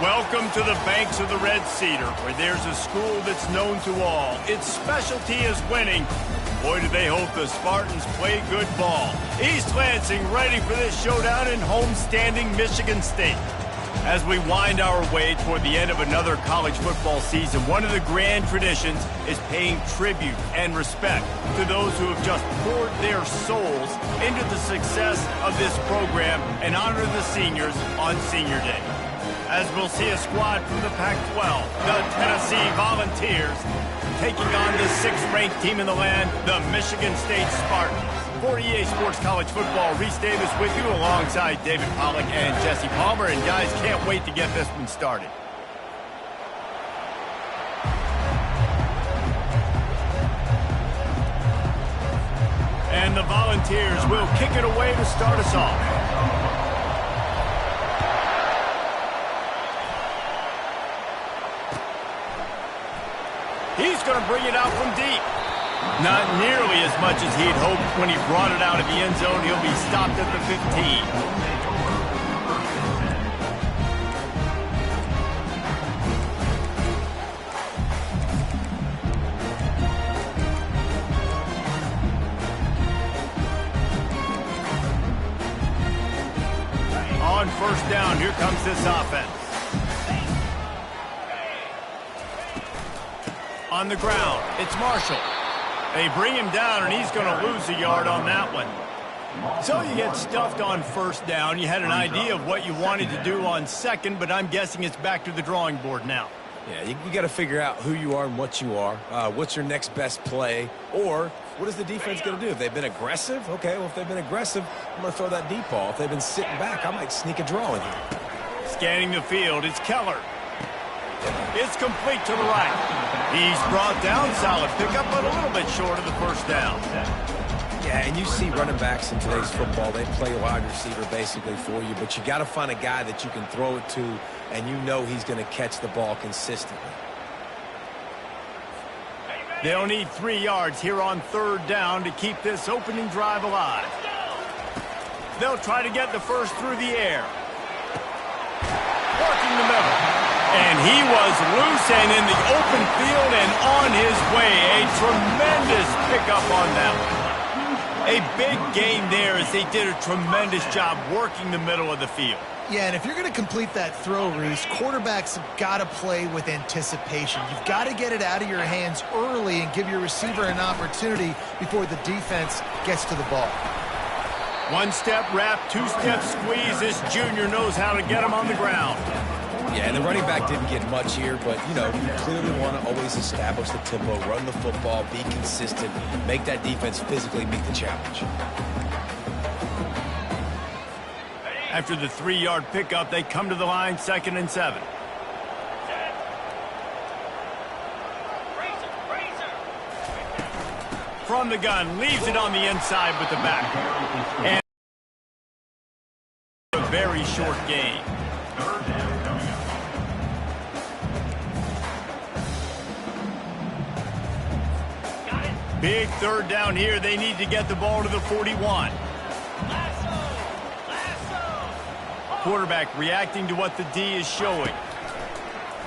Welcome to the banks of the Red Cedar, where there's a school that's known to all. Its specialty is winning. Boy, do they hope the Spartans play good ball. East Lansing ready for this showdown in homestanding Michigan State. As we wind our way toward the end of another college football season, one of the grand traditions is paying tribute and respect to those who have just poured their souls into the success of this program and honor the seniors on Senior Day. As we'll see a squad from the Pac-12, the Tennessee Volunteers, taking on the 6th-ranked team in the land, the Michigan State Spartans. For EA Sports College Football, Reese Davis with you alongside David Pollack and Jesse Palmer. And guys, can't wait to get this one started. And the Volunteers will kick it away to start us off. He's going to bring it out from deep. Not nearly as much as he'd hoped when he brought it out of the end zone. He'll be stopped at the 15. On first down, here comes this offense. On the ground, it's Marshall. They bring him down, and he's going to lose a yard on that one. So you get stuffed on first down. You had an idea of what you wanted to do on second, but I'm guessing it's back to the drawing board now. Yeah, you got to figure out who you are and what you are. What's your next best play? Or what is the defense going to do? If they've been aggressive, okay, well, if they've been aggressive, I'm going to throw that deep ball. If they've been sitting back, I might sneak a draw in here. Scanning the field, it's Keller. It's complete to the right. He's brought down, solid pickup, but a little bit short of the first down. Yeah, and you see running backs in today's football, they play wide receiver basically for you, but you got to find a guy that you can throw it to, and you know he's going to catch the ball consistently. They'll need 3 yards here on third down to keep this opening drive alive. They'll try to get the first through the air. Working the middle. And he was loose and in the open field and on his way. A tremendous pickup on that one. A big gain there as they did a tremendous job working the middle of the field. Yeah, and if you're going to complete that throw, Reese, quarterbacks have got to play with anticipation. You've got to get it out of your hands early and give your receiver an opportunity before the defense gets to the ball. One-step wrap, two-step squeeze. This junior knows how to get him on the ground. Yeah, and the running back didn't get much here, but, you know, you clearly want to always establish the tempo, run the football, be consistent, make that defense physically meet the challenge. After the 3-yard pickup, they come to the line, 2nd and 7. From the gun, leaves it on the inside with the back. And a very short gain. Big third down here. They need to get the ball to the 41. Quarterback reacting to what the D is showing.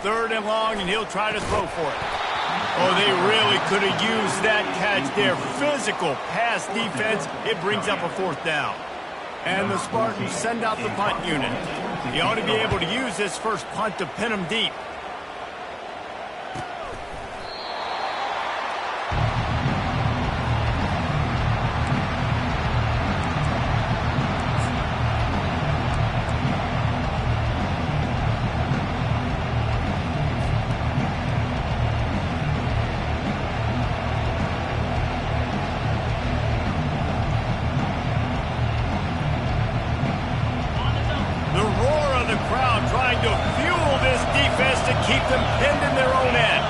3rd and long, and he'll try to throw for it. Oh, they really could have used that catch there. Physical pass defense. It brings up a 4th down. And the Spartans send out the punt unit. He ought to be able to use this first punt to pin him deep. Keep them pinned in their own end.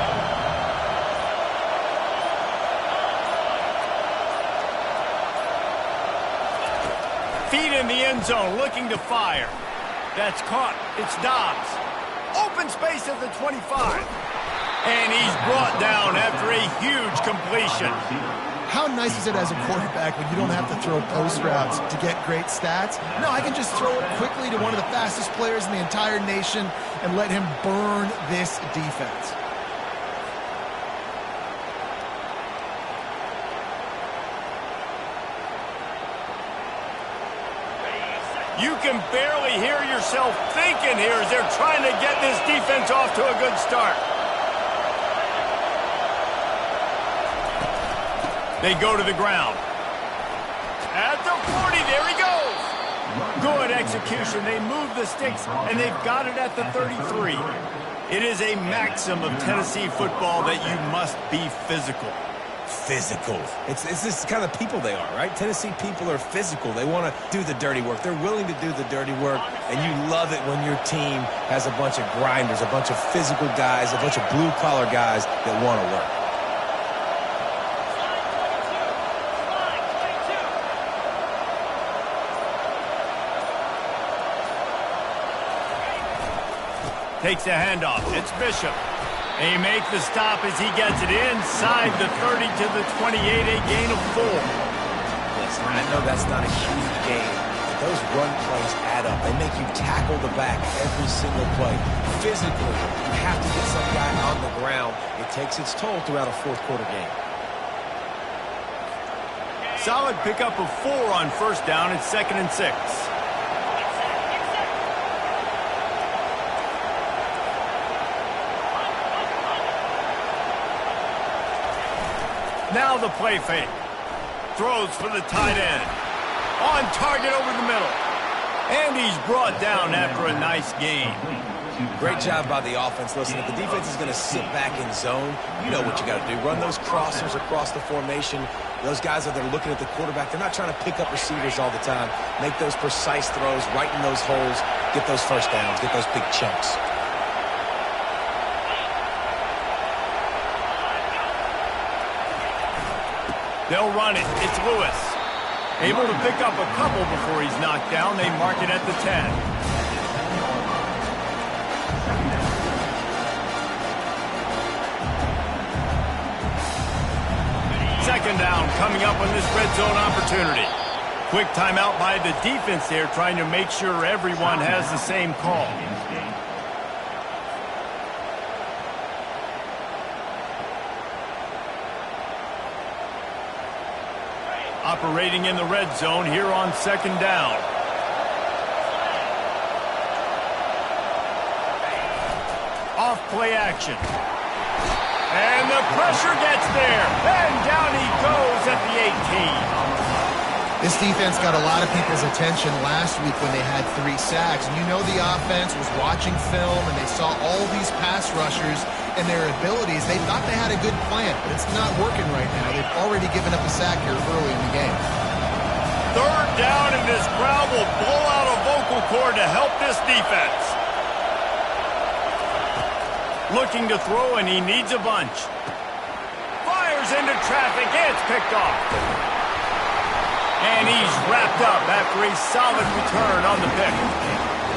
Feet in the end zone, looking to fire. That's caught. It's Dobbs. Open space at the 25. And he's brought down after a huge completion. How nice is it as a quarterback when you don't have to throw post routes to get great stats? No, I can just throw it quickly to one of the fastest players in the entire nation and let him burn this defense. You can barely hear yourself thinking here as they're trying to get this defense off to a good start. They go to the ground. At the 40, there he goes. Good execution. They move the sticks, and they've got it at the 33. It is a maxim of Tennessee football that you must be physical. Physical. It's this kind of people they are, right? Tennessee people are physical. They want to do the dirty work. They're willing to do the dirty work, and you love it when your team has a bunch of grinders, a bunch of physical guys, a bunch of blue-collar guys that want to work. Takes a handoff. It's Bishop. They make the stop as he gets it inside the 30 to the 28, a gain of 4. Listen, I know that's not a huge gain, but those run plays add up. They make you tackle the back every single play. Physically, you have to get some guy on the ground. It takes its toll throughout a fourth-quarter game. Solid pickup of 4 on first down. It's 2nd and 6. Now the play fake. Throws for the tight end. On target over the middle. And he's brought down after a nice gain. Great job by the offense. Listen, if the defense is going to sit back in zone, you know what you got to do. Run those crossers across the formation. Those guys that are looking at the quarterback, they're not trying to pick up receivers all the time. Make those precise throws, right in those holes, get those first downs, get those big chunks. They'll run it. It's Lewis. Able to pick up a couple before he's knocked down. They mark it at the 10. Second down coming up on this red zone opportunity. Quick timeout by the defense there, trying to make sure everyone has the same call. Operating in the red zone here on second down. Off play action. And the pressure gets there. And down he goes at the 18. This defense got a lot of people's attention last week when they had 3 sacks. And you know the offense was watching film and they saw all these pass rushers and their abilities. They thought they had a good plan, but it's not working right now. They've already given up a sack here early in the game. Third down, and this crowd will blow out a vocal cord to help this defense. Looking to throw, and he needs a bunch. Fires into traffic. It's picked off. And he's wrapped up after a solid return on the pick.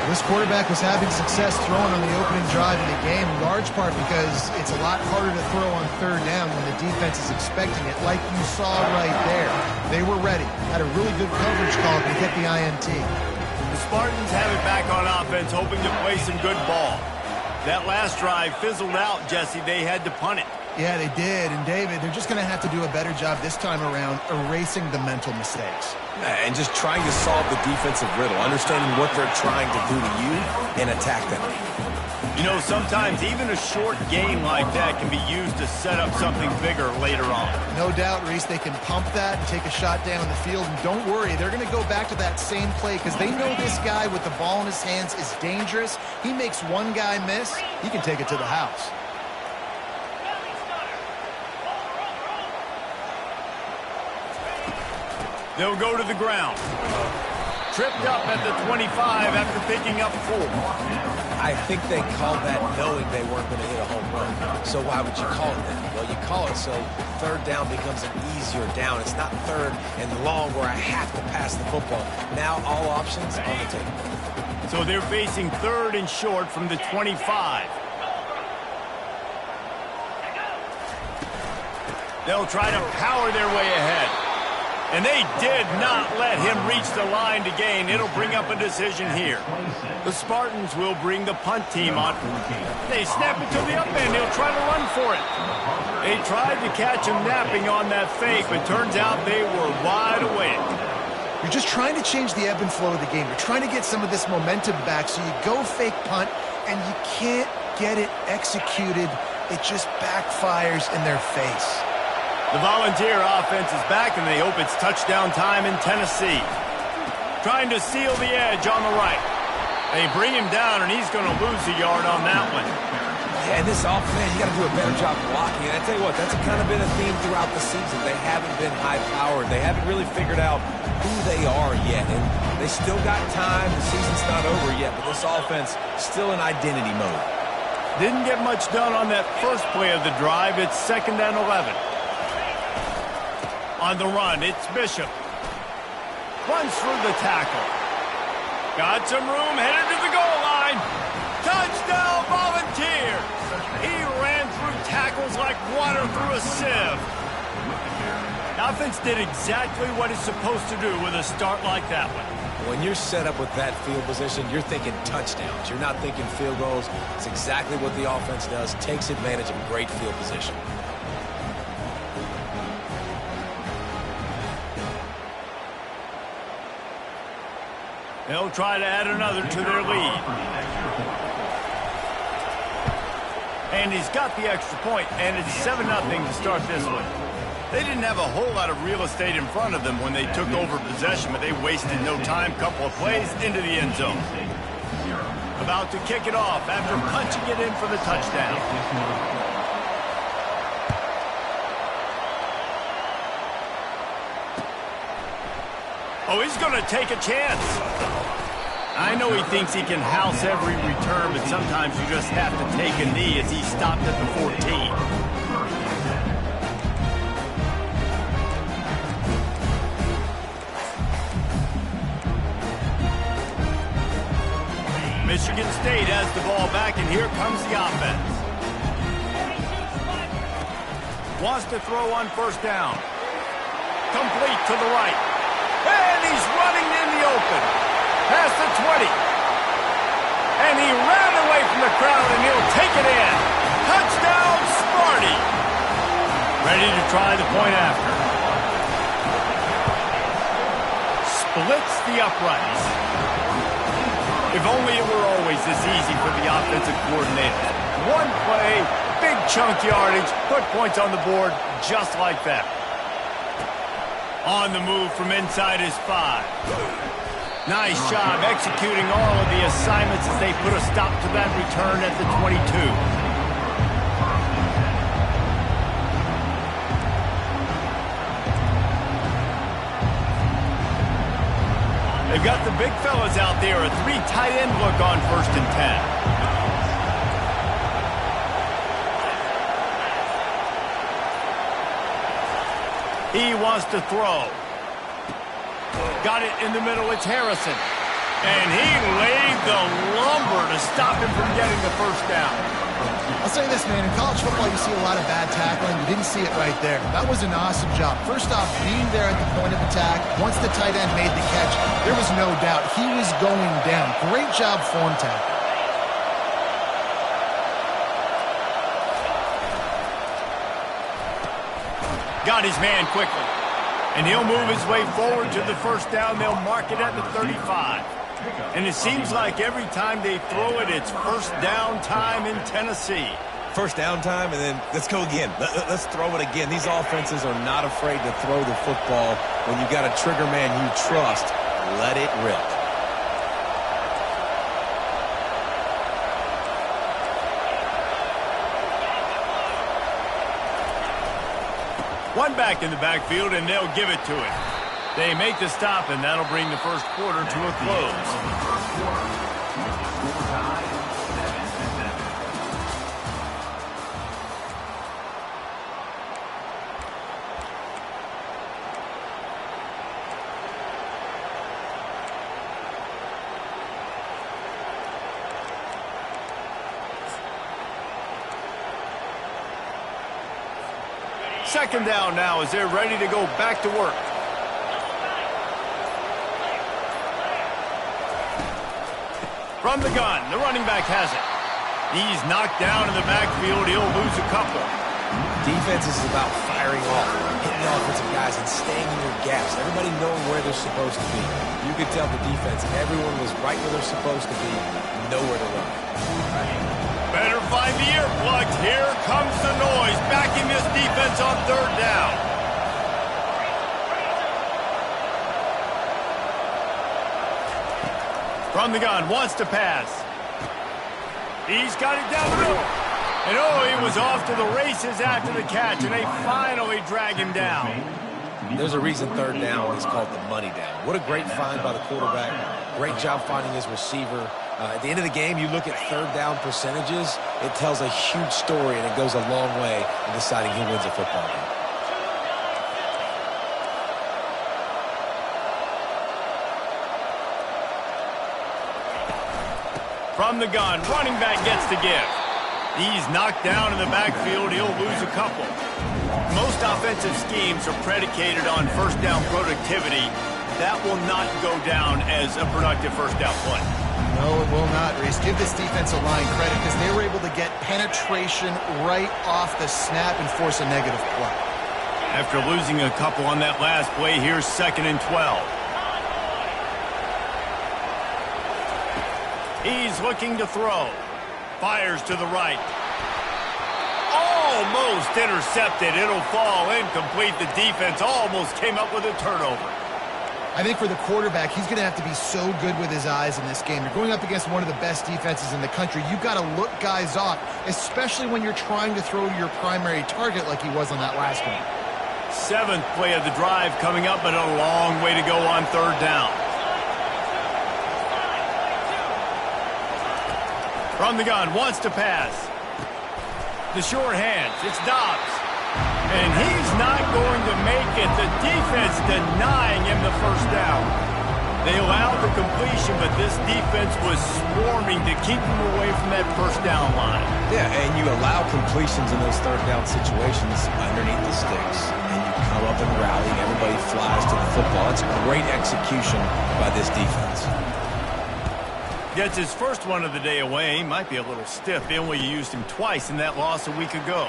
This quarterback was having success throwing on the opening drive of the game, in large part because it's a lot harder to throw on third down when the defense is expecting it, like you saw right there. They were ready. Had a really good coverage call to get the INT. The Spartans have it back on offense, hoping to play some good ball. That last drive fizzled out, Jesse. They had to punt it. Yeah, they did. And, David, they're just going to have to do a better job this time around erasing the mental mistakes. And just trying to solve the defensive riddle, understanding what they're trying to do to you and attack them. You know, sometimes even a short game like that can be used to set up something bigger later on. No doubt, Reese, they can pump that and take a shot down the field. And don't worry, they're going to go back to that same play because they know this guy with the ball in his hands is dangerous. He makes one guy miss, he can take it to the house. They'll go to the ground. Tripped up at the 25 after picking up 4. I think they called that knowing they weren't going to hit a home run. So why would you call it that? Well, you call it so third down becomes an easier down. It's not third and long where I have to pass the football. Now all options on the table. So they're facing third and short from the 25. They'll try to power their way ahead. And they did not let him reach the line to gain. It'll bring up a decision here. The Spartans will bring the punt team on. They snap it to the up end. He'll try to run for it. They tried to catch him napping on that fake, but turns out they were wide awake. You're just trying to change the ebb and flow of the game. You're trying to get some of this momentum back, so you go fake punt, and you can't get it executed. It just backfires in their face. The Volunteer offense is back, and they hope it's touchdown time in Tennessee. Trying to seal the edge on the right. They bring him down, and he's going to lose a yard on that one. Yeah, and this offense, you got to do a better job blocking. And I tell you what, that's kind of been a theme throughout the season. They haven't been high-powered. They haven't really figured out who they are yet. And they still got time. The season's not over yet, but this offense still in identity mode. Didn't get much done on that first play of the drive. It's 2nd and 11. On the run, it's Bishop. Runs through the tackle. Got some room, headed to the goal line. Touchdown, Volunteers! He ran through tackles like water through a sieve. The offense did exactly what it's supposed to do with a start like that one. When you're set up with that field position, you're thinking touchdowns. You're not thinking field goals. It's exactly what the offense does. Takes advantage of great field position. They'll try to add another to their lead. And he's got the extra point, and it's 7-0 to start this one. They didn't have a whole lot of real estate in front of them when they took over possession, but they wasted no time. Couple of plays into the end zone. About to kick it off after punching it in for the touchdown. Oh, he's going to take a chance. I know he thinks he can house every return, but sometimes you just have to take a knee as he stopped at the 14. Michigan State has the ball back, and here comes the offense. Wants to throw on first down. Complete to the right. And he's running in the open. Past the 20. And he ran away from the crowd, and he'll take it in. Touchdown, Sparty. Ready to try the point after. Splits the uprights. If only it were always this easy for the offensive coordinator. One play, big chunk yardage, put points on the board just like that. On the move from inside his 5. Nice job executing all of the assignments as they put a stop to that return at the 22. They've got the big fellas out there, a 3 tight end look on 1st and 10. He wants to throw. Got it in the middle, it's Harrison. And he laid the lumber to stop him from getting the first down. I'll say this, man, in college football you see a lot of bad tackling. You didn't see it right there. That was an awesome job. First off, being there at the point of attack. Once the tight end made the catch, there was no doubt he was going down. Great job form tackle. Got his man quickly. And he'll move his way forward to the first down. They'll mark it at the 35. And it seems like every time they throw it, it's first down time in Tennessee. First down time, and then let's go again. Let's throw it again. These offenses are not afraid to throw the football. When you got a trigger man you trust, let it rip. One back in the backfield, and they'll give it to him. They make the stop, and that'll bring the first quarter to a close. Second down now as they're ready to go back to work. From the gun, the running back has it. He's knocked down in the backfield. He'll lose a couple. Defense is about firing off, hitting the offensive guys, and staying in your gaps. Everybody knowing where they're supposed to be. You could tell the defense, everyone was right where they're supposed to be, nowhere to run. Better find the earplugs. Here comes the noise, backing this defense on third down. From the gun, wants to pass. He's got it down the middle. And oh, he was off to the races after the catch, and they finally drag him down. There's a reason third down is called the money down. What a great find by the quarterback. Great job finding his receiver. At the end of the game, you look at third down percentages, it tells a huge story, and it goes a long way in deciding who wins a football game. From the gun, running back gets the give. He's knocked down in the backfield. He'll lose a couple. Most offensive schemes are predicated on first down productivity. That will not go down as a productive first down play. No, it will not, Reese. Give this defensive line credit because they were able to get penetration right off the snap and force a negative play. After losing a couple on that last play, here's 2nd and 12. He's looking to throw. Fires to the right. Almost intercepted. It'll fall incomplete. The defense almost came up with a turnover. I think for the quarterback, he's going to have to be so good with his eyes in this game. You're going up against one of the best defenses in the country. You've got to look guys off, especially when you're trying to throw to your primary target like he was on that last one. 7th play of the drive coming up, but a long way to go on third down. From the gun, wants to pass. The short hands, it's Dobbs. And he's not going to make it. The defense denying him the first down. They allowed the completion, but this defense was swarming to keep him away from that first down line. Yeah, and you allow completions in those third down situations underneath the sticks. And you come up and rally, and everybody flies to the football. It's great execution by this defense. Gets his first one of the day away. Might be a little stiff. Inley used him twice in that loss a week ago.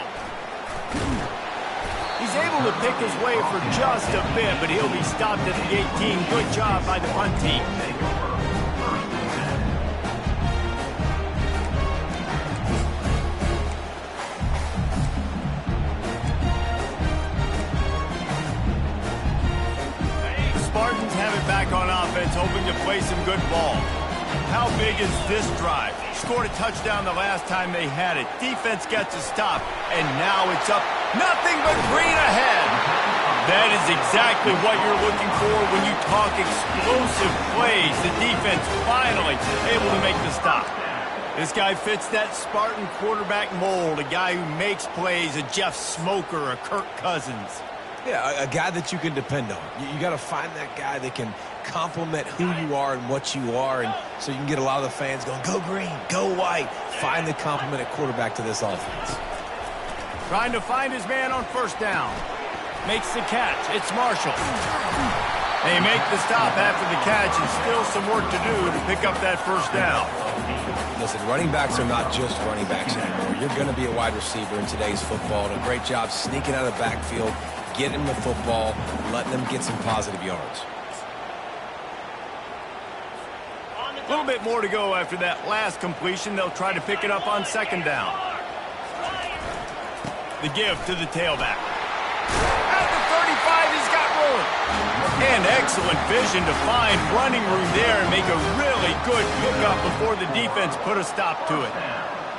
He's able to pick his way for just a bit, but he'll be stopped at the 18. Good job by the punt team. The Spartans have it back on offense, hoping to play some good ball. How big is this drive? Scored a touchdown the last time they had it. Defense gets a stop, and now it's up. Nothing but green ahead. That is exactly what you're looking for when you talk explosive plays. The defense finally able to make the stop. This guy fits that Spartan quarterback mold, a guy who makes plays, a Jeff Smoker, a Kirk Cousins. Yeah, a guy that you can depend on. You got to find that guy that can complement who you are and what you are, and so you can get a lot of the fans going, go green, go white. Find the complement at quarterback to this offense. Trying to find his man on first down. Makes the catch. It's Marshall. They make the stop after the catch, and still some work to do to pick up that first down. Listen, running backs are not just running backs anymore. You're going to be a wide receiver in today's football, and a great job sneaking out of the backfield, getting them the football, letting them get some positive yards. A little bit more to go after that last completion. They'll try to pick it up on second down. The give to the tailback. At the 35, he's got room. And excellent vision to find running room there and make a really good pickup before the defense put a stop to it.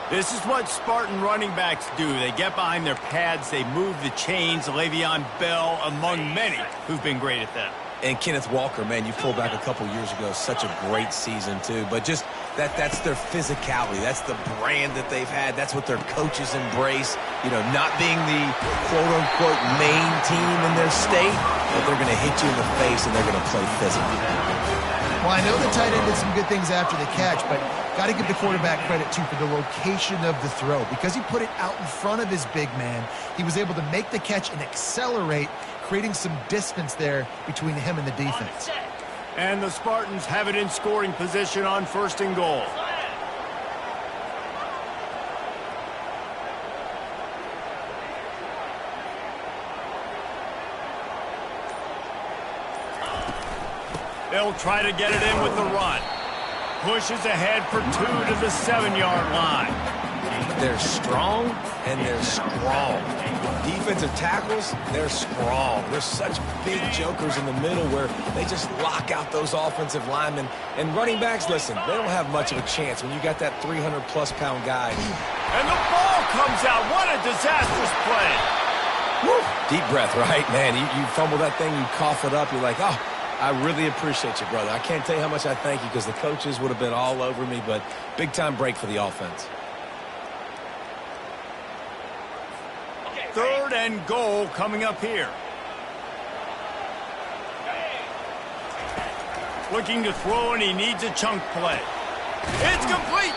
This is what Spartan running backs do. They get behind their pads, they move the chains. Le'Veon Bell among many who've been great at that. And Kenneth Walker, man, you pulled back a couple years ago, such a great season too. But just that's their physicality. That's the brand that they've had. That's what their coaches embrace. You know, not being the quote-unquote main team in their state, but they're going to hit you in the face and they're going to play physical. Well, I know the tight end did some good things after the catch, but Got to give the quarterback credit, too, for the location of the throw. Because he put it out in front of his big man, he was able to make the catch and accelerate, creating some distance there between him and the defense. And the Spartans have it in scoring position on 1st and goal. They'll try to get it in with the run. Pushes ahead for 2 to the 7-yard line. They're strong and they're strong. Defensive tackles, they're strong. They're such big jokers in the middle where they just lock out those offensive linemen. And running backs, listen, they don't have much of a chance when you got that 300-plus pound guy. And the ball comes out. What a disastrous play. Woo. Deep breath, right? Man, you fumble that thing, you cough it up, you're like, oh, I really appreciate you, brother. I can't tell you how much I thank you because the coaches would have been all over me, but big-time break for the offense. 3rd and goal coming up here. Looking to throw, and he needs a chunk play. It's complete.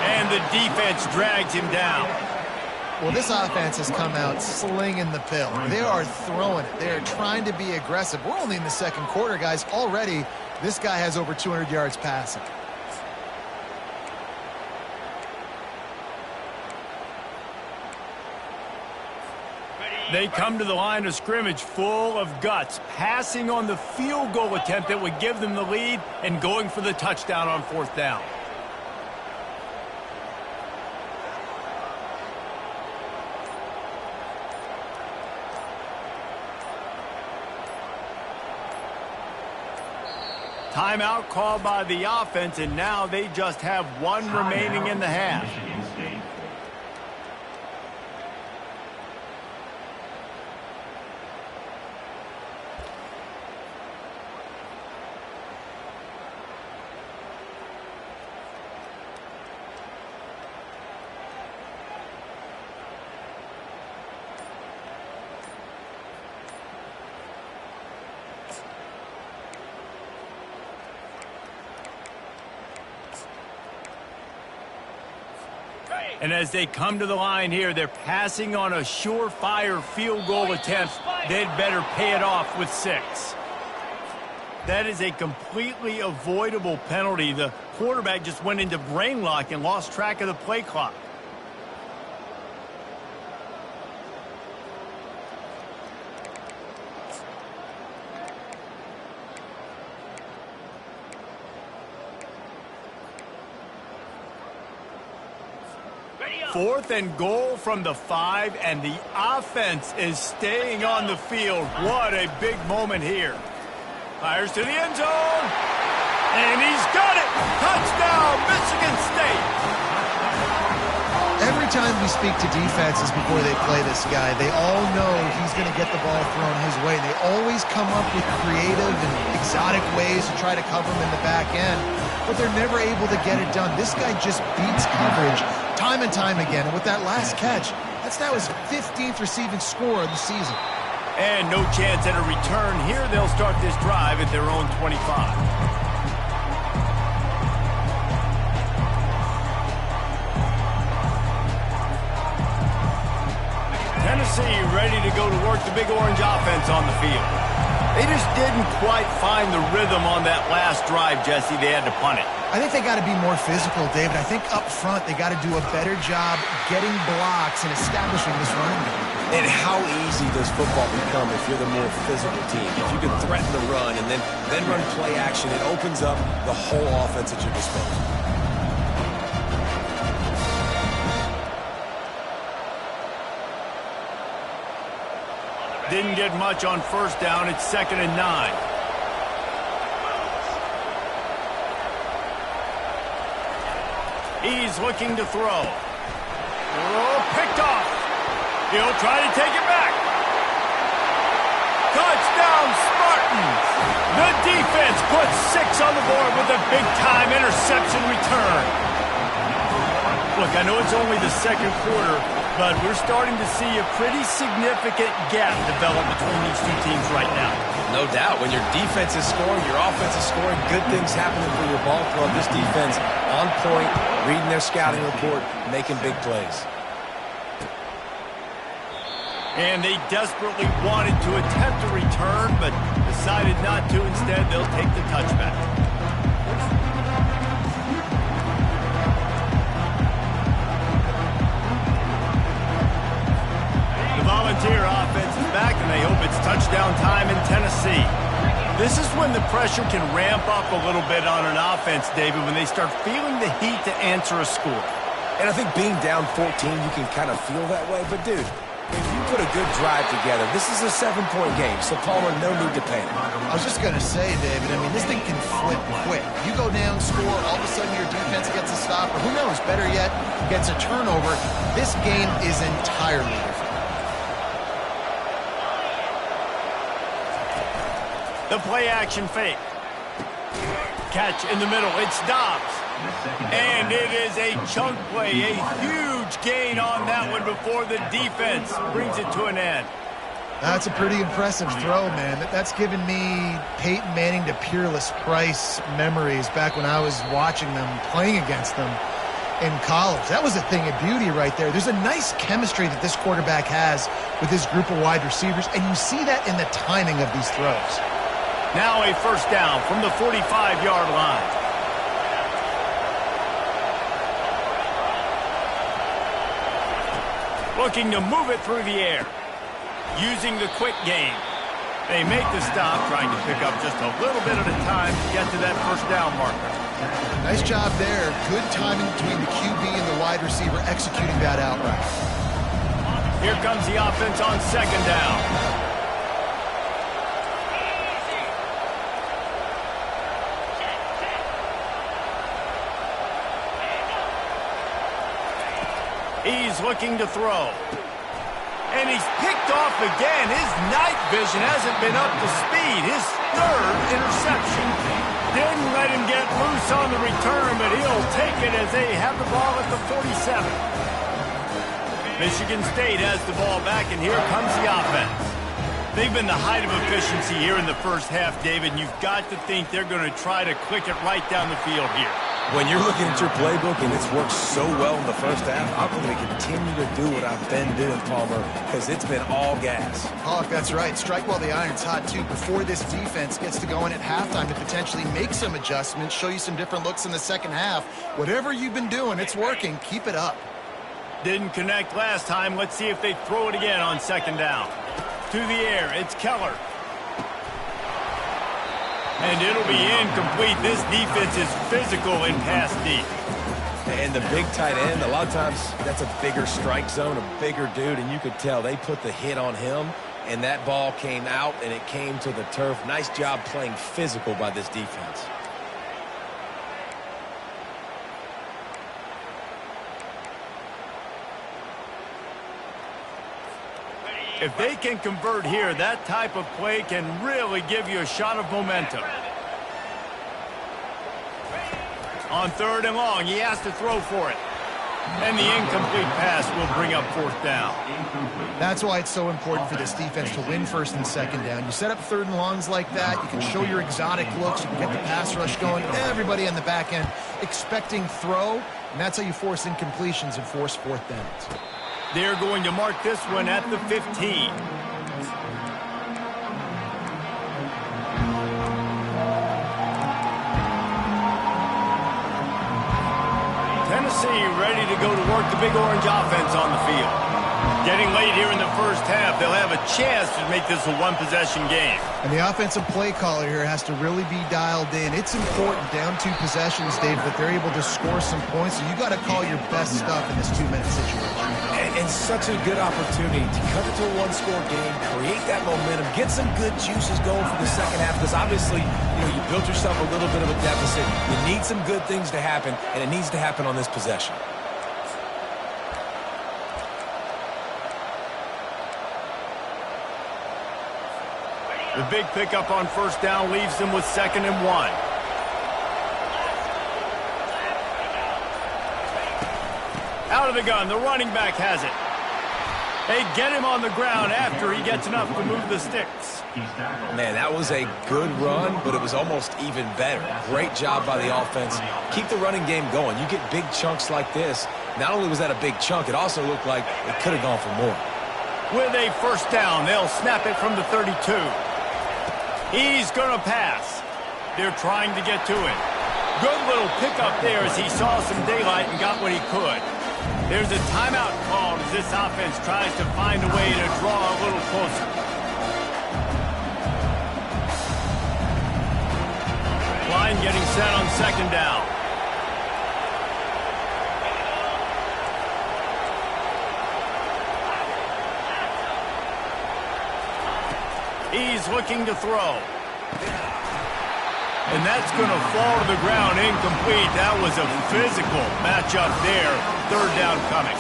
And the defense drags him down. Well, this offense has come out slinging the pill. They are throwing it. They are trying to be aggressive. We're only in the 2nd quarter, guys. Already, this guy has over 200 yards passing. They come to the line of scrimmage full of guts, passing on the field goal attempt that would give them the lead and going for the touchdown on 4th down. Timeout called by the offense, and now they just have 1 remaining in the half. And as they come to the line here, they're passing on a surefire field goal attempt. They'd better pay it off with 6. That is a completely avoidable penalty. The quarterback just went into brain lock and lost track of the play clock. Fourth and goal from the 5, and the offense is staying on the field. What a big moment here. Fires to the end zone, and he's got it. Touchdown, Michigan State. Every time we speak to defenses before they play this guy, they all know he's going to get the ball thrown his way. They always come up with creative and exotic ways to try to cover him in the back end, but they're never able to get it done. This guy just beats coverage time and time again. And with that last catch, that's now his 15th receiving score of the season. And no chance at a return here. They'll start this drive at their own 25. Tennessee ready to go to work the Big Orange offense on the field. They just didn't quite find the rhythm on that last drive, Jesse. They had to punt it. I think they got to be more physical, David. I think up front they got to do a better job getting blocks and establishing this running game. And how easy does football become if you're the more physical team? If you can threaten the run and then run play action, it opens up the whole offense at your disposal. Didn't get much on 1st down. It's 2nd and 9. He's looking to throw. Oh, picked off. He'll try to take it back. Touchdown, Spartans. The defense puts 6 on the board with a big-time interception return. Look, I know it's only the 2nd quarter, but we're starting to see a pretty significant gap develop between these two teams right now. No doubt. When your defense is scoring, your offense is scoring, good things happening for your ball club. This defense on point, reading their scouting report, making big plays. And they desperately wanted to attempt a return, but decided not to. Instead, they'll take the touchback. The Volunteer offense is back, and they hope it's touchdown time in Tennessee. This is when the pressure can ramp up a little bit on an offense, David, when they start feeling the heat to answer a score. And I think being down 14, you can kind of feel that way. But, dude, if you put a good drive together, this is a 7-point game, so Palmer, no need to panic. I was just going to say, David, I mean, this thing can flip quick. You go down, score, all of a sudden your defense gets a stop, or who knows, better yet, gets a turnover. This game is entirely different. The play-action fake. Catch in the middle. It's Dobbs. And it is a chunk play, a huge gain on that one before the defense brings it to an end. That's a pretty impressive throw, man. That's given me Peyton Manning to Peerless Price memories back when I was watching them, playing against them in college. That was a thing of beauty right there. There's a nice chemistry that this quarterback has with his group of wide receivers, and you see that in the timing of these throws. Now a first down from the 45-yard line. Looking to move it through the air. Using the quick game. They make the stop, trying to pick up just a little bit at a time to get to that first down marker. Nice job there. Good timing between the QB and the wide receiver executing that outright. Here comes the offense on second down. He's looking to throw. And he's picked off again. His night vision hasn't been up to speed. His third interception. Didn't let him get loose on the return, but he'll take it as they have the ball at the 47. Michigan State has the ball back, and here comes the offense. They've been the height of efficiency here in the first half, David, and you've got to think they're going to try to click it right down the field here. When you're looking at your playbook and it's worked so well in the first half, I'm going to continue to do what I've been doing, Palmer, because it's been all gas. Hawk, that's right. Strike while the iron's hot, too, before this defense gets to going at halftime to potentially make some adjustments, show you some different looks in the second half. Whatever you've been doing, it's working. Keep it up. Didn't connect last time. Let's see if they throw it again on second down. To the air, it's Keller. And it'll be incomplete. This defense is physical in pass deep. And the big tight end, a lot of times that's a bigger strike zone, a bigger dude, and you could tell they put the hit on him, and that ball came out, and it came to the turf. Nice job playing physical by this defense. If they can convert here, that type of play can really give you a shot of momentum. On third and long, he has to throw for it. And the incomplete pass will bring up fourth down. That's why it's so important for this defense to win first and second down. You set up third and longs like that, you can show your exotic looks, you can get the pass rush going, everybody on the back end expecting throw, and that's how you force incompletions and force fourth downs. They're going to mark this one at the 15. Tennessee ready to go to work the Big Orange offense on the field. Getting late here in the first half, they'll have a chance to make this a one-possession game. And the offensive play caller here has to really be dialed in. It's important, down 2 possessions, Dave, that they're able to score some points. So you got to call your best stuff in this 2-minute situation. And such a good opportunity to cut it to a one-score game, create that momentum, get some good juices going for the second half, because obviously, you built yourself a little bit of a deficit. You need some good things to happen, and it needs to happen on this possession. The big pickup on first down leaves them with 2nd and 1. Out of the gun, the running back has it. They get him on the ground after he gets enough to move the sticks. Man, that was a good run, but it was almost even better. Great job by the offense. Keep the running game going. You get big chunks like this. Not only was that a big chunk, it also looked like it could have gone for more. With a first down, they'll snap it from the 32. He's going to pass. They're trying to get to it. Good little pickup there as he saw some daylight and got what he could. There's a timeout called as this offense tries to find a way to draw a little closer. Line getting set on second down. He's looking to throw. And that's going to fall to the ground incomplete. That was a physical matchup there. Third down coming.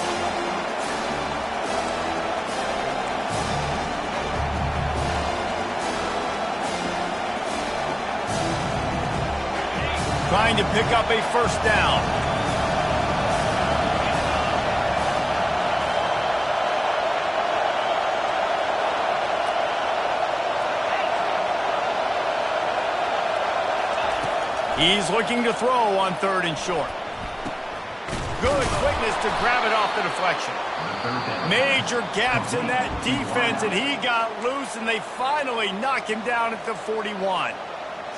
Trying to pick up a first down. He's looking to throw on third and short. Good quickness to grab it off the deflection. Major gaps in that defense, and he got loose, and they finally knock him down at the 41.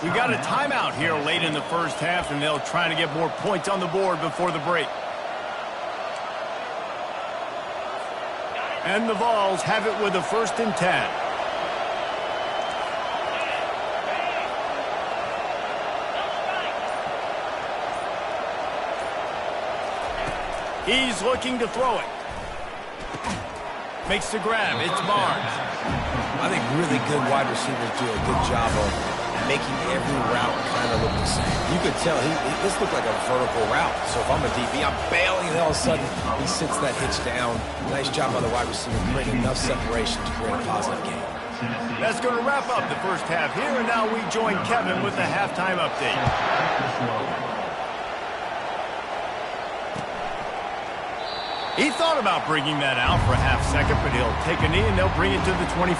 We got a timeout here late in the first half, and they'll try to get more points on the board before the break. And the Vols have it with a 1st and 10. He's looking to throw it. Makes the grab. It's Barnes. I think really good wide receivers do a good job of making every route kind of look the same. You could tell this looked like a vertical route. So if I'm a DB, I'm bailing, and all of a sudden he sits that hitch down. Nice job by the wide receiver, creating enough separation to create a positive game. That's going to wrap up the first half here, and now we join Kevin with the halftime update. He thought about bringing that out for a half second, but he'll take a knee and they'll bring it to the 25.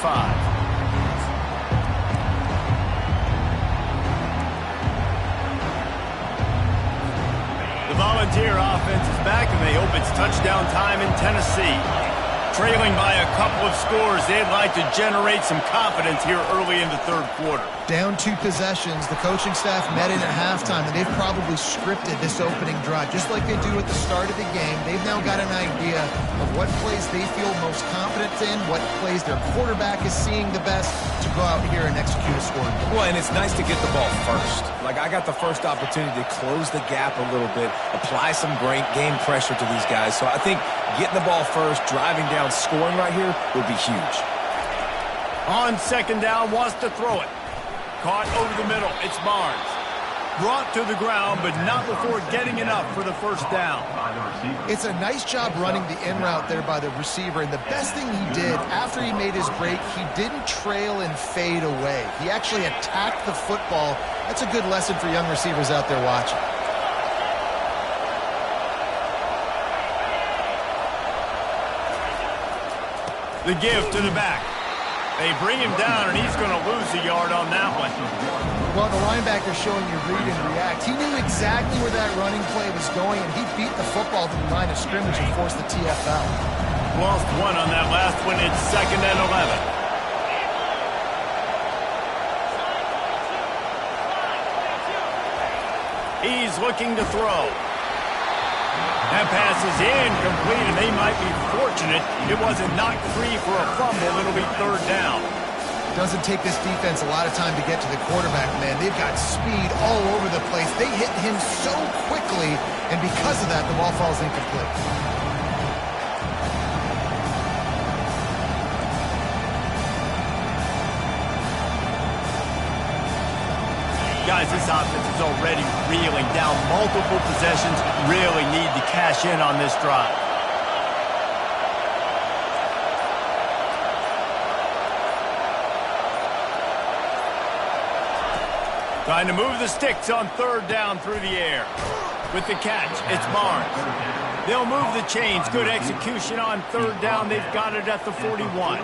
The Volunteer offense is back, and they hope it's touchdown time in Tennessee. Trailing by a couple of scores, they'd like to generate some confidence here early in the third quarter. Down 2 possessions, the coaching staff met in at halftime, and they've probably scripted this opening drive. Just like they do at the start of the game, they've now got an idea of what plays they feel most confident in, what plays their quarterback is seeing the best to go out here and execute a scoring play. Well, and it's nice to get the ball first. Like, I got the first opportunity to close the gap a little bit, apply some great game pressure to these guys. So I think getting the ball first, driving down, scoring right here would be huge. On second down, wants to throw it. Caught over the middle. It's Barnes. Brought to the ground, but not before getting enough for the first down. It's a nice job running the in route there by the receiver, and the best thing he did after he made his break, he didn't trail and fade away. He actually attacked the football. That's a good lesson for young receivers out there watching. The give to the back. They bring him down, and he's going to lose a yard on that one. Well, the linebacker showing you read and react. He knew exactly where that running play was going, and he beat the football to the line of scrimmage and forced the TFL. Lost one on that last one. It's 2nd and 11. He's looking to throw. That pass is incomplete, and they might be fortunate it wasn't knocked free for a fumble. It'll be 3rd down. Doesn't take this defense a lot of time to get to the quarterback, man. They've got speed all over the place. They hit him so quickly, and because of that, the ball falls incomplete. Guys, this offense is already reeling down multiple possessions. Really need to cash in on this drive. Trying to move the sticks on 3rd down through the air. With the catch, it's Barnes. They'll move the chains. Good execution on third down. They've got it at the 41.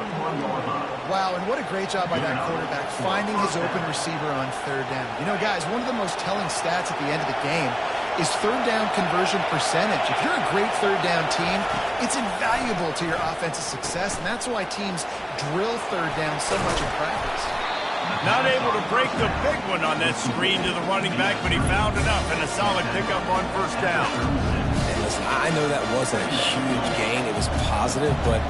Wow, and what a great job by that quarterback finding his open receiver on third down. You know, guys, one of the most telling stats at the end of the game is third down conversion percentage. If you're a great third down team, it's invaluable to your offensive success, and that's why teams drill third down so much in practice. Not able to break the big one on that screen to the running back, but he found enough and a solid pickup on first down. And listen, I know that wasn't a huge gain. It was positive, but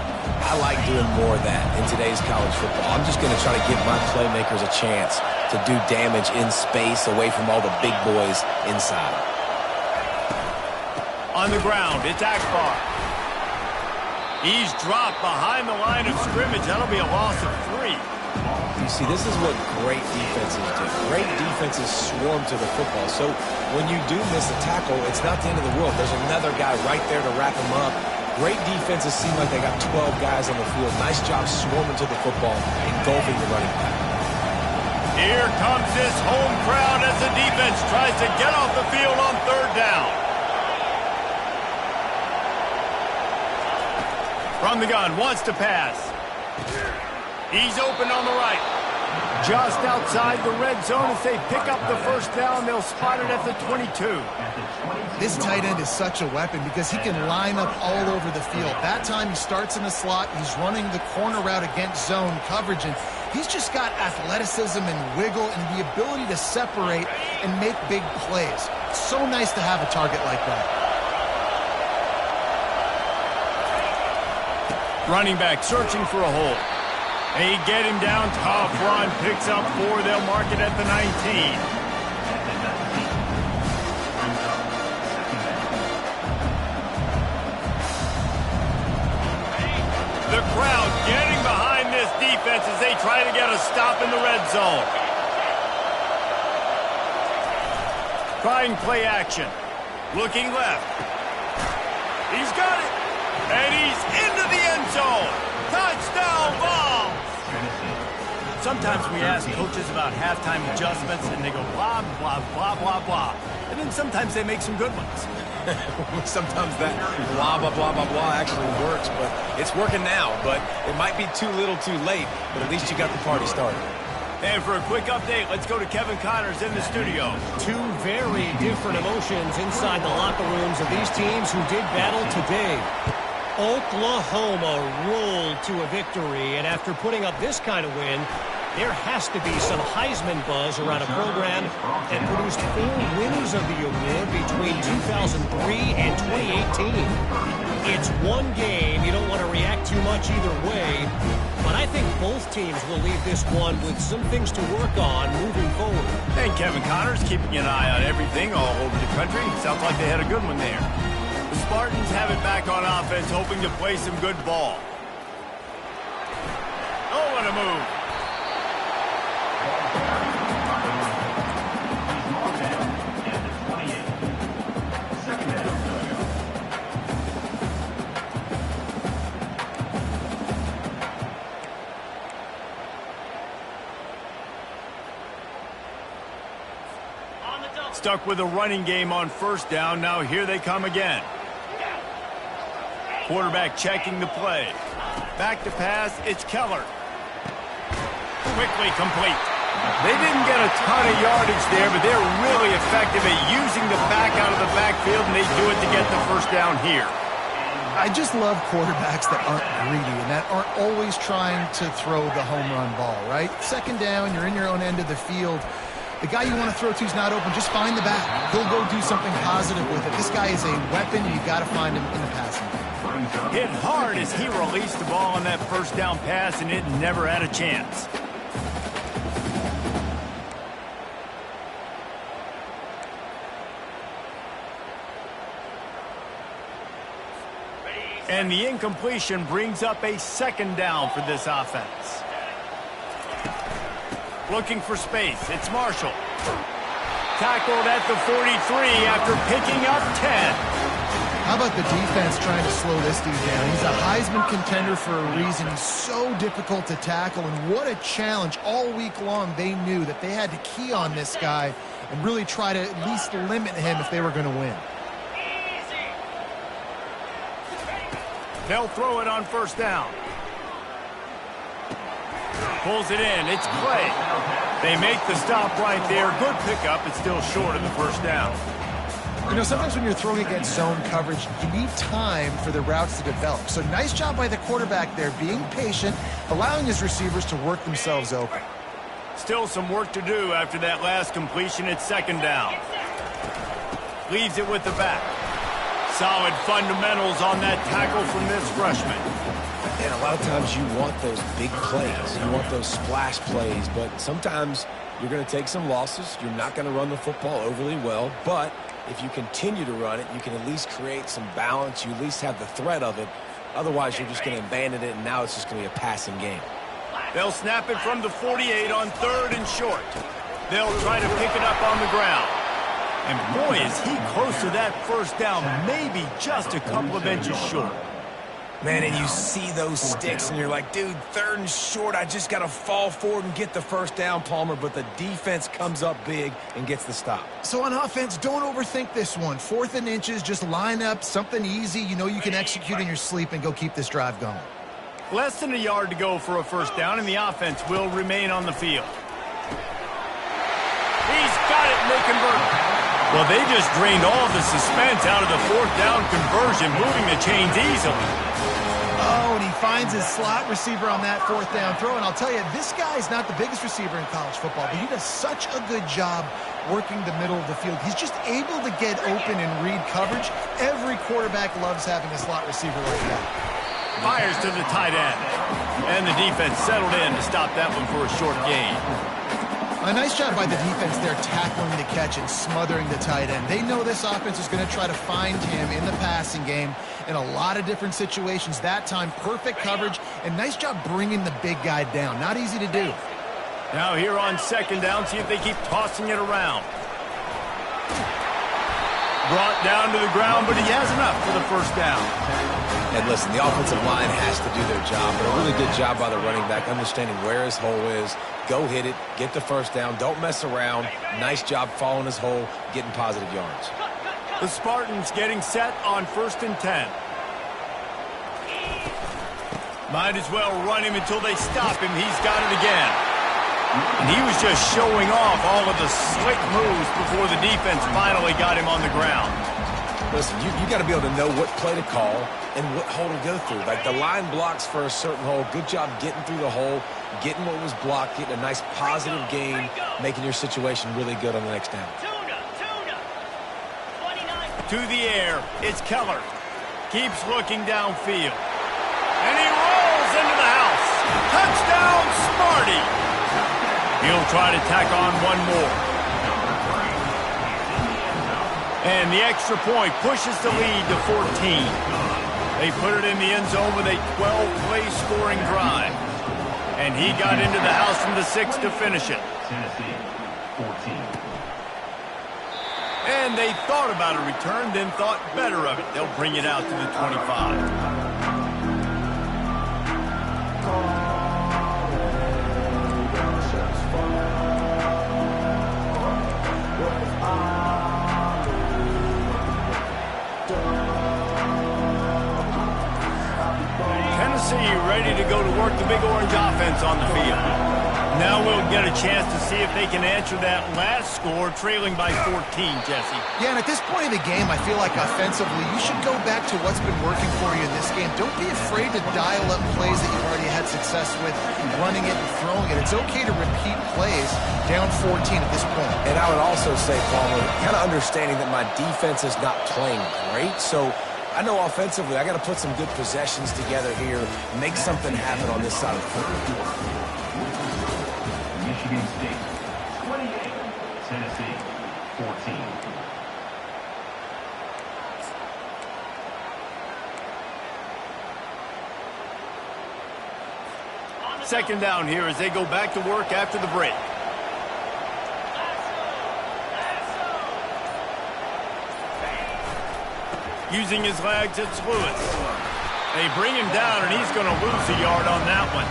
I like doing more of that in today's college football. I'm just going to try to give my playmakers a chance to do damage in space away from all the big boys inside. On the ground, it's Akbar. He's dropped behind the line of scrimmage. That'll be a loss of 3. You see, this is what great defenses do. Great defenses swarm to the football. So when you do miss a tackle, it's not the end of the world. There's another guy right there to wrap him up. Great defenses seem like they got 12 guys on the field. Nice job swarming to the football, engulfing the running back. Here comes this home crowd as the defense tries to get off the field on third down. From the gun, wants to pass. He's open on the right. Just outside the red zone as they pick up the first down. They'll spot it at the 22. This tight end is such a weapon because he can line up all over the field. That time he starts in the slot. He's running the corner route against zone coverage, and he's just got athleticism and wiggle and the ability to separate and make big plays. It's so nice to have a target like that. Running back searching for a hole. They get him down. Tough run. Picks up 4. They'll mark it at the 19. The crowd getting behind this defense as they try to get a stop in the red zone. Trying play action. Looking left. He's got it. And he's into the end zone. Touchdown ball. Sometimes we ask coaches about halftime adjustments, and they go blah, blah, blah, blah, blah. And then sometimes they make some good ones. Sometimes that blah, blah, blah, blah, blah actually works, but it's working now. But it might be too little too late, but at least you got the party started. And for a quick update, let's go to Kevin Connors in the studio. Two very different emotions inside the locker rooms of these teams who did battle today. Oklahoma rolled to a victory, and after putting up this kind of win, there has to be some Heisman buzz around a program that produced 4 winners of the award between 2003 and 2018. It's one game. You don't want to react too much either way, but I think both teams will leave this one with some things to work on moving forward. And Kevin Connors keeping an eye on everything all over the country. Sounds like they had a good one there. The Spartans have it back on offense, hoping to play some good ball. Oh, what a move. Stuck with a running game on first down. Now here they come again. Quarterback checking the play. Back to pass. It's Keller. Quickly complete. They didn't get a ton of yardage there, but they're really effective at using the back out of the backfield, and they do it to get the first down here. I just love quarterbacks that aren't greedy and that aren't always trying to throw the home run ball, right? Second down, you're in your own end of the field. The guy you want to throw to is not open. Just find the back. He'll go do something positive with it. This guy is a weapon, and you've got to find him in the passing game. Hit hard as he released the ball on that first down pass, and it never had a chance. And the incompletion brings up a second down for this offense. Looking for space. It's Marshall. Tackled at the 43 after picking up 10. How about the defense trying to slow this dude down? He's a Heisman contender for a reason. He's so difficult to tackle, and what a challenge. All week long, they knew that they had to key on this guy and really try to at least limit him if they were going to win. They'll throw it on first down. Pulls it in. It's Clay. They make the stop right there. Good pickup. It's still short of the first down. You know, sometimes when you're throwing against zone coverage, you need time for the routes to develop. So nice job by the quarterback there, being patient, allowing his receivers to work themselves open. Still some work to do after that last completion at second down. Leaves it with the back. Solid fundamentals on that tackle from this freshman. And a lot of times you want those big plays. You want those splash plays. But sometimes you're going to take some losses. You're not going to run the football overly well. But if you continue to run it, you can at least create some balance. You at least have the threat of it. Otherwise, you're just going to abandon it, and now it's just going to be a passing game. They'll snap it from the 48 on 3rd and short. They'll try to pick it up on the ground. And boy, is he close to that first down, maybe just a couple of inches short. Man, and you see those sticks, and you're like, dude, 3rd and short, I just got to fall forward and get the first down, Palmer. But the defense comes up big and gets the stop. So on offense, don't overthink this one. 4th and inches, just line up something easy you know you can execute in your sleep and go keep this drive going. Less than a yard to go for a first down, and the offense will remain on the field. He's got it, and they convert. Well, they just drained all the suspense out of the 4th down conversion, moving the chains easily. Oh, and he finds his slot receiver on that 4th down throw. And I'll tell you, this guy's not the biggest receiver in college football, but he does such a good job working the middle of the field. He's just able to get open and read coverage. Every quarterback loves having a slot receiver like that. Fires to the tight end. And the defense settled in to stop that one for a short gain. A nice job by the defense there tackling the catch and smothering the tight end. They know this offense is going to try to find him in the passing game in a lot of different situations. That time, perfect coverage, and nice job bringing the big guy down. Not easy to do. Now here on second down, see if they keep tossing it around. Brought down to the ground, but he has enough for the first down. And listen, the offensive line has to do their job, but a really good job by the running back, understanding where his hole is. Go hit it, get the first down, don't mess around. Nice job following his hole, getting positive yards. The Spartans getting set on 1st and 10. Might as well run him until they stop him. He's got it again. And he was just showing off all of the slick moves before the defense finally got him on the ground. Listen, you got to be able to know what play to call and what hole to go through. Like the line blocks for a certain hole. Good job getting through the hole, getting what was blocked, getting a nice positive gain, making your situation really good on the next down. To the air, it's Keller. Keeps looking downfield. And he rolls into the house. Touchdown, Sparty. He'll try to tack on one more. And the extra point pushes the lead to 14. They put it in the end zone with a 12-play scoring drive. And he got into the house from the 6 to finish it. Tennessee, 14. And they thought about a return, then thought better of it. They'll bring it out to the 25. Tennessee ready to go to work the Big Orange offense on the field. Now we'll get a chance to see if they can answer that last score, trailing by 14, Jesse. Yeah, and at this point of the game, I feel like offensively, you should go back to what's been working for you in this game. Don't be afraid to dial up plays that you've already had success with, running it and throwing it. It's okay to repeat plays down 14 at this point. And I would also say, Palmer, kind of understanding that my defense is not playing great, so I know offensively I got to put some good possessions together here, make something happen on this side of the football. Michigan State, 28. Tennessee, 14. Second down here as they go back to work after the break. Using his legs, it's Lewis. They bring him down, and he's going to lose a yard on that one.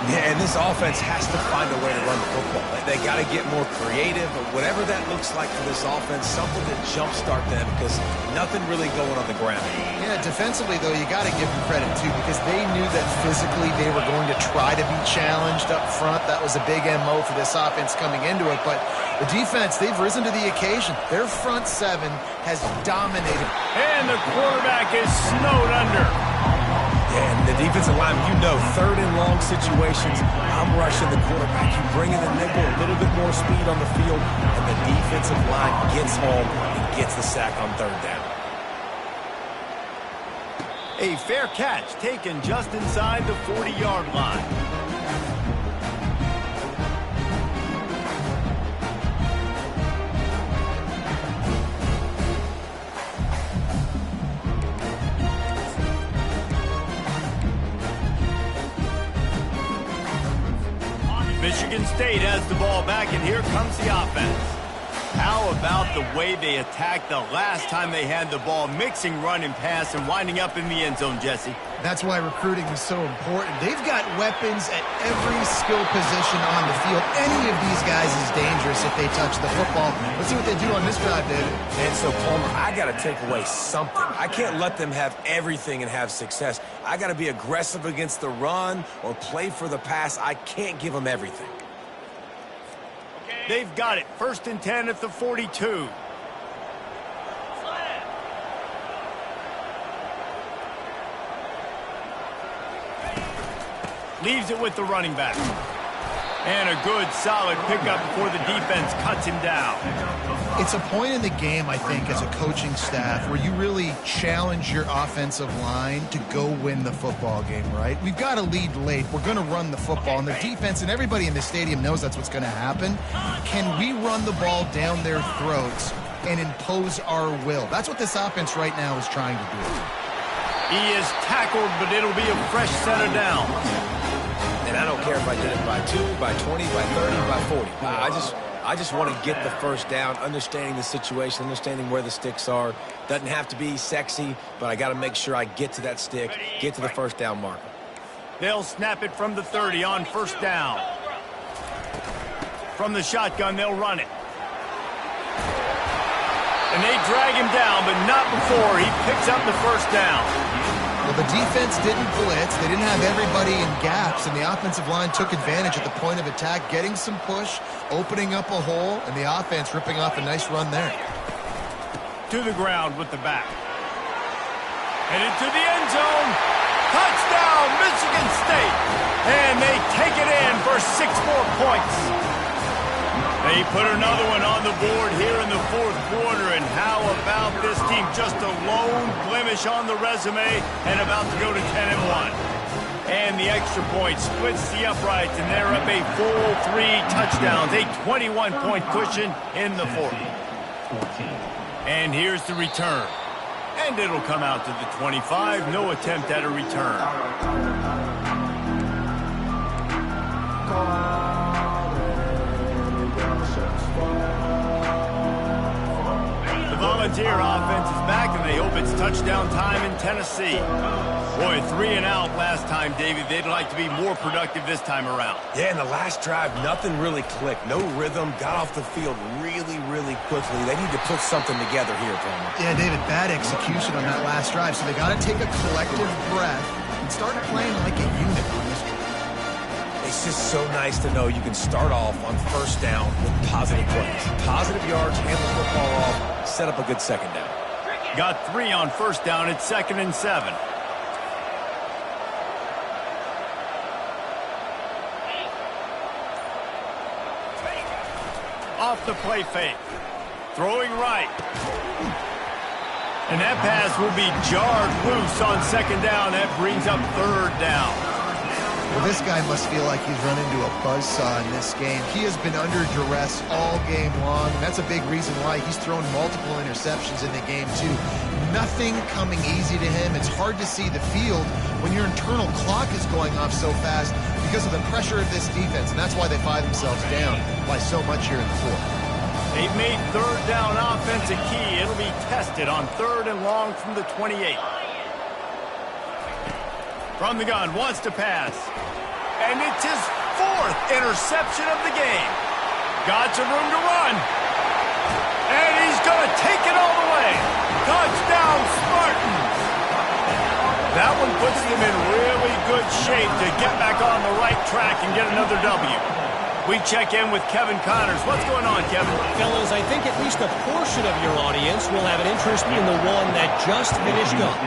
Yeah, and this offense has to find a way to run the football. They got to get more creative, or whatever that looks like for this offense, something to jumpstart them because nothing really going on the ground. Yeah, defensively, though, you got to give them credit, too, because they knew that physically they were going to try to be challenged up front. That was a big MO for this offense coming into it. But the defense, they've risen to the occasion. Their front seven has dominated. And the quarterback is snowed under. And the defensive line, you know, third and long situations, I'm rushing the quarterback. You bring in the nickel, a little bit more speed on the field, and the defensive line gets home and gets the sack on third down. A fair catch taken just inside the 40-yard line. Michigan State has the ball back, and here comes the offense. How about the way they attacked the last time they had the ball, mixing run and pass and winding up in the end zone, Jesse? That's why recruiting is so important. They've got weapons at every skill position on the field. Any of these guys is dangerous if they touch the football. Let's see what they do on this drive, David. And so, Palmer, I got to take away something. I can't let them have everything and have success. I got to be aggressive against the run or play for the pass. I can't give them everything. They've got it. 1st and 10 at the 42. Leaves it with the running back. And a good, solid pickup before the defense cuts him down. It's a point in the game, I think, as a coaching staff where you really challenge your offensive line to go win the football game, right? We've got to lead late. We're going to run the football. And the defense and everybody in the stadium knows that's what's going to happen. Can we run the ball down their throats and impose our will? That's what this offense right now is trying to do. He is tackled, but it'll be a fresh set of downs. And I don't care if I did it by 2, by 20, by 30, by 40. I just want to get the first down, understanding the situation, understanding where the sticks are. Doesn't have to be sexy, but I got to make sure I get to that stick, get to the first down marker. They'll snap it from the 30 on 1st down. From the shotgun, they'll run it. And they drag him down, but not before he picks up the 1st down. Well, the defense didn't blitz. They didn't have everybody in gaps, and the offensive line took advantage at the point of attack, getting some push, opening up a hole, and the offense ripping off a nice run there. To the ground with the back. Headed to the end zone. Touchdown, Michigan State. And they take it in for 6 more points. They put another one on the board here in the 4th quarter, and how about this team? Just a lone blemish on the resume and about to go to 10-1. And the extra point splits the uprights, and they're up a full 3 touchdowns, a 21-point cushion in the 4th. And here's the return. And it'll come out to the 25, no attempt at a return. The Volunteer offense is back, and they hope it's touchdown time in Tennessee. Boy, 3 and out last time, David. They'd like to be more productive this time around. Yeah, in the last drive, nothing really clicked. No rhythm, got off the field really, really quickly. They need to put something together here, Palmer. Yeah, David, bad execution on that last drive, so they got to take a collective breath and start playing like a unit on this one. It's just so nice to know you can start off on 1st down with positive plays. Positive yards, hand the football off, set up a good 2nd down. Got 3 on 1st down at 2nd and 7. Off the play fake. Throwing right. And that pass will be jarred loose on 2nd down. That brings up 3rd down. Well, this guy must feel like he's run into a buzzsaw in this game. He has been under duress all game long, and that's a big reason why he's thrown multiple interceptions in the game, too. Nothing coming easy to him. It's hard to see the field when your internal clock is going off so fast because of the pressure of this defense, and that's why they find themselves down by so much here in the 4th. They've made 3rd down offense a key. It'll be tested on 3rd and long from the 28. From the gun, wants to pass. And it's his 4th interception of the game. Got some room to run. And he's going to take it all the way. Touchdown, Spartans. That one puts them in really good shape to get back on the right track and get another W. We check in with Kevin Connors. What's going on, Kevin? Fellas, I think at least a portion of your audience will have an interest in the one that just finished up.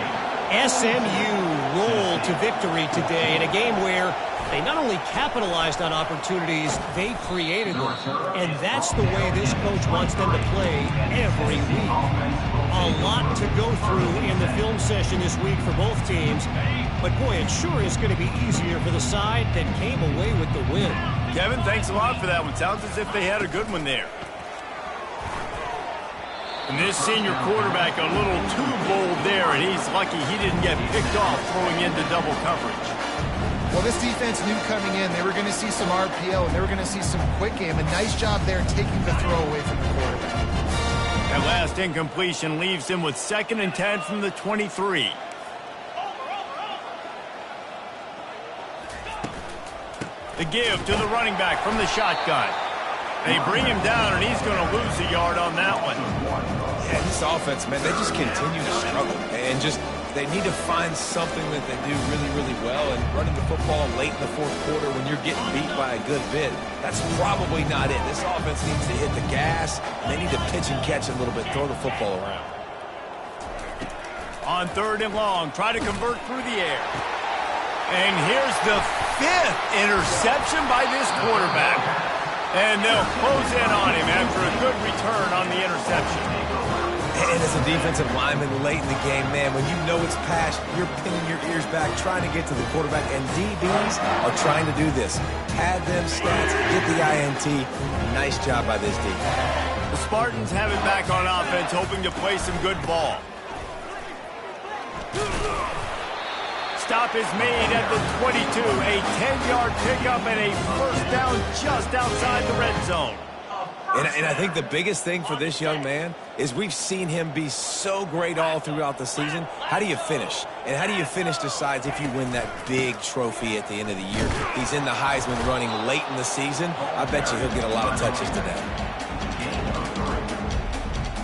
SMU rolled to victory today in a game where they not only capitalized on opportunities, they created them. And that's the way this coach wants them to play every week. A lot to go through in the film session this week for both teams. But boy, it sure is going to be easier for the side that came away with the win. Kevin, thanks a lot for that one. Sounds as if they had a good one there. And this senior quarterback a little too bold there, and he's lucky he didn't get picked off throwing into double coverage. Well, this defense knew coming in they were going to see some RPO and they were going to see some quick game. A nice job there taking the throw away from the quarterback. That last incompletion leaves him with 2nd and 10 from the 23. The give to the running back from the shotgun. They bring him down, and he's going to lose a yard on that one. Yeah, this offense, man, they just continue to struggle. And they need to find something that they do really, really well. And running the football late in the 4th quarter when you're getting beat by a good bit, that's probably not it. This offense needs to hit the gas. They need to pitch and catch a little bit, throw the football around. On 3rd and long, try to convert through the air. And here's the 5th interception by this quarterback. And they'll close in on him after a good return on the interception. And as a defensive lineman late in the game, man, when you know it's past, you're pinning your ears back, trying to get to the quarterback. And DBs are trying to do this. Pad them stats, get the INT. Nice job by this defense. The Spartans have it back on offense, hoping to play some good ball. Stop is made at the 22. A 10-yard pickup and a 1st down just outside the red zone. And I think the biggest thing for this young man is we've seen him be so great all throughout the season. How do you finish? And how do you finish decides if you win that big trophy at the end of the year. He's in the Heisman running late in the season. I bet you he'll get a lot of touches today.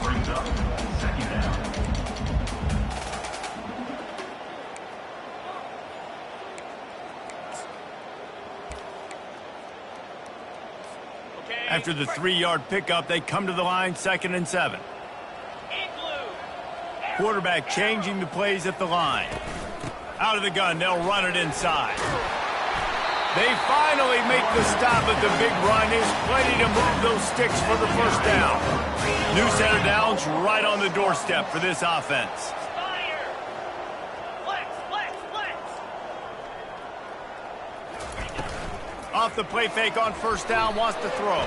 Brings up 2nd down. After the 3-yard pickup, they come to the line, 2nd and 7. Quarterback changing the plays at the line. Out of the gun, they'll run it inside. They finally make the stop at the big run. Is plenty to move those sticks for the 1st down. New set of downs right on the doorstep for this offense. Off the play fake on 1st down, wants to throw.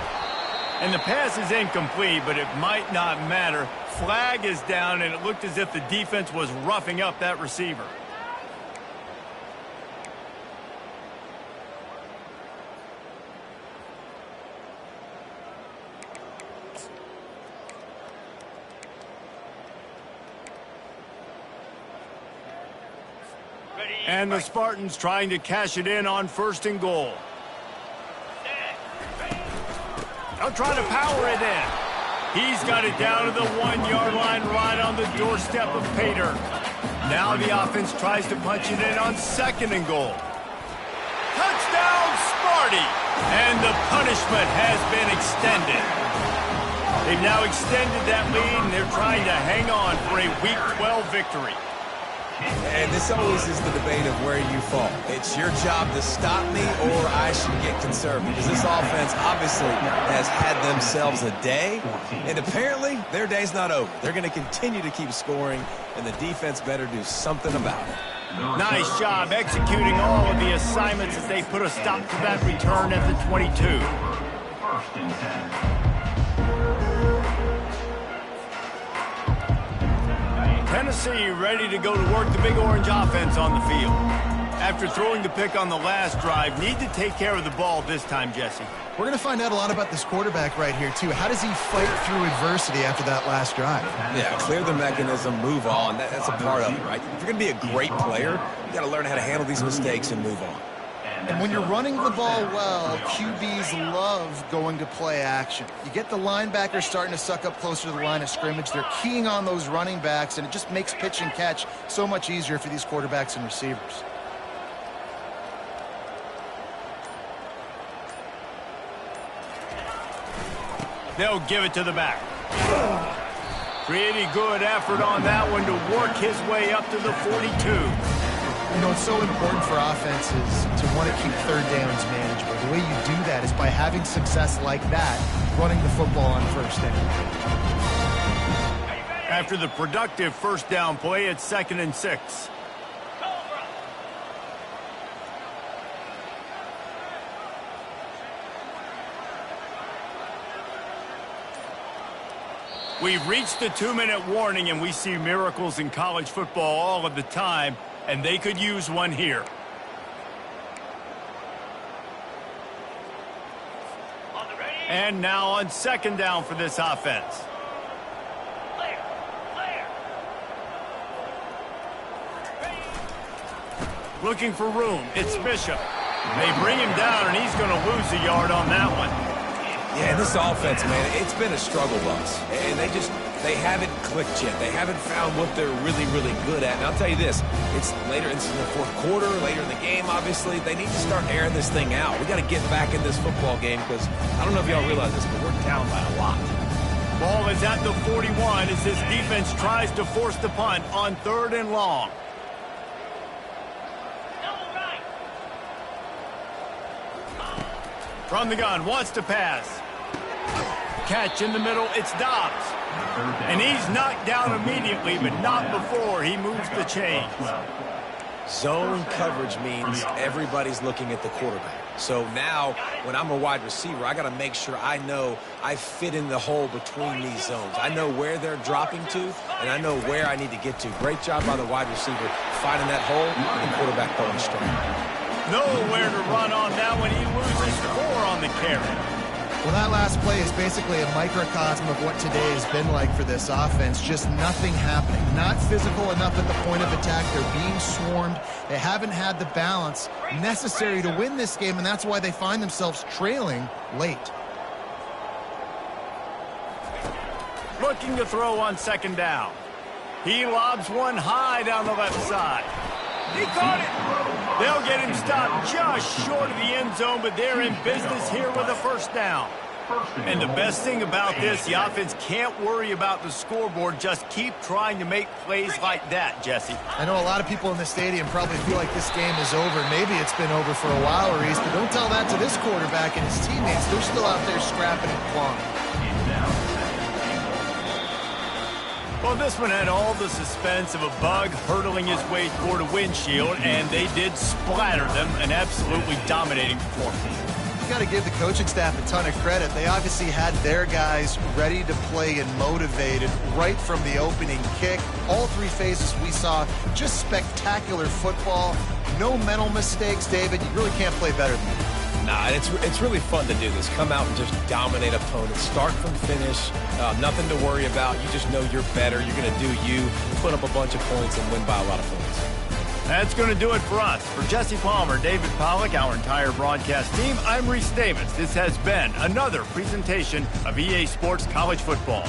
And the pass is incomplete, but it might not matter. Flag is down, and it looked as if the defense was roughing up that receiver. And the Spartans trying to cash it in on 1st and goal. They'll try to power it in. He's got it down to the 1-yard line right on the doorstep of Pater. Now the offense tries to punch it in on 2nd and goal. Touchdown, Sparty! And the punishment has been extended. They've now extended that lead, and they're trying to hang on for a Week 12 victory. And this always is the debate of where you fall. It's your job to stop me or I should get conservative. Because this offense obviously has had themselves a day. And apparently their day's not over. They're going to continue to keep scoring. And the defense better do something about it. Nice job executing all of the assignments as they put a stop to that return at the 22. 1st and 10. Tennessee ready to go to work the Big Orange offense on the field. After throwing the pick on the last drive, need to take care of the ball this time, Jesse. We're going to find out a lot about this quarterback right here, too. How does he fight through adversity after that last drive? Yeah, clear the mechanism, move on. That's a part of it, right? If you're going to be a great player, you got to learn how to handle these mistakes and move on. And when you're running the ball well, QBs love going to play action. You get the linebackers starting to suck up closer to the line of scrimmage. They're keying on those running backs, and it just makes pitch and catch so much easier for these quarterbacks and receivers. They'll give it to the back. Pretty good effort on that one to work his way up to the 42. You know, it's so important for offenses to want to keep third downs manageable. The way you do that is by having success like that, running the football on first down. After the productive first down play, it's 2nd and 6. We've reached the 2-minute warning, and we see miracles in college football all of the time, and they could use one here. And now on 2nd down for this offense. Looking for room. It's Bishop. They bring him down, and he's going to lose a yard on that one. Yeah, this offense, man, it's been a struggle bus. And they haven't clicked yet. They haven't found what they're really, really good at. And I'll tell you this, it's later, it's in the fourth quarter, later in the game, obviously. They need to start airing this thing out. We got to get back in this football game because I don't know if y'all realize this, but we're down by a lot. Ball is at the 41 as this defense tries to force the punt on 3rd and long. From the gun, wants to pass. Catch in the middle, it's Dobbs. And he's knocked down immediately, but not before he moves the chains. Zone coverage means everybody's looking at the quarterback. So now, when I'm a wide receiver, I got to make sure I know I fit in the hole between these zones. I know where they're dropping to, and I know where I need to get to. Great job by the wide receiver finding that hole, and the quarterback going straight. Nowhere to run on that one. He loses 4 on the carry. Well, that last play is basically a microcosm of what today has been like for this offense. Just nothing happening. Not physical enough at the point of attack. They're being swarmed. They haven't had the balance necessary to win this game, and that's why they find themselves trailing late. Looking to throw on 2nd down. He lobs one high down the left side. He caught it. They'll get him stopped just short of the end zone, but they're in business here with a 1st down. And the best thing about this, the offense can't worry about the scoreboard. Just keep trying to make plays like that, Jesse. I know a lot of people in the stadium probably feel like this game is over. Maybe it's been over for a while, Reese, but don't tell that to this quarterback and his teammates. They're still out there scrapping and clawing. Well, this one had all the suspense of a bug hurtling his way toward a windshield, and they did splatter them, an absolutely dominating performance. You got to give the coaching staff a ton of credit. They obviously had their guys ready to play and motivated right from the opening kick. All 3 phases we saw, just spectacular football. No mental mistakes, David. You really can't play better than that. Nah, it's really fun to do this. Come out and just dominate opponents. Start from finish. Nothing to worry about. You just know you're better. You're going to do you, put up a bunch of points, and win by a lot of points. That's going to do it for us. For Jesse Palmer, David Pollack, our entire broadcast team, I'm Reese Davis. This has been another presentation of EA Sports College Football.